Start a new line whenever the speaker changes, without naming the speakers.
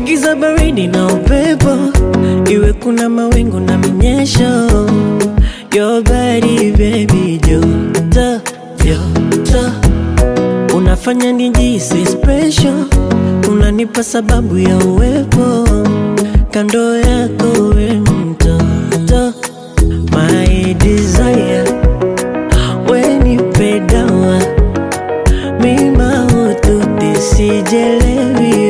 giza baridi na upepo, iwe kuna mawingu na minyesho, your body baby joto, joto. Unafanya nijihisi special, unanipa sababu ya uwepo kando yako we mtoto. My desire, we nipe dawa, mimi mahututi sijelewi.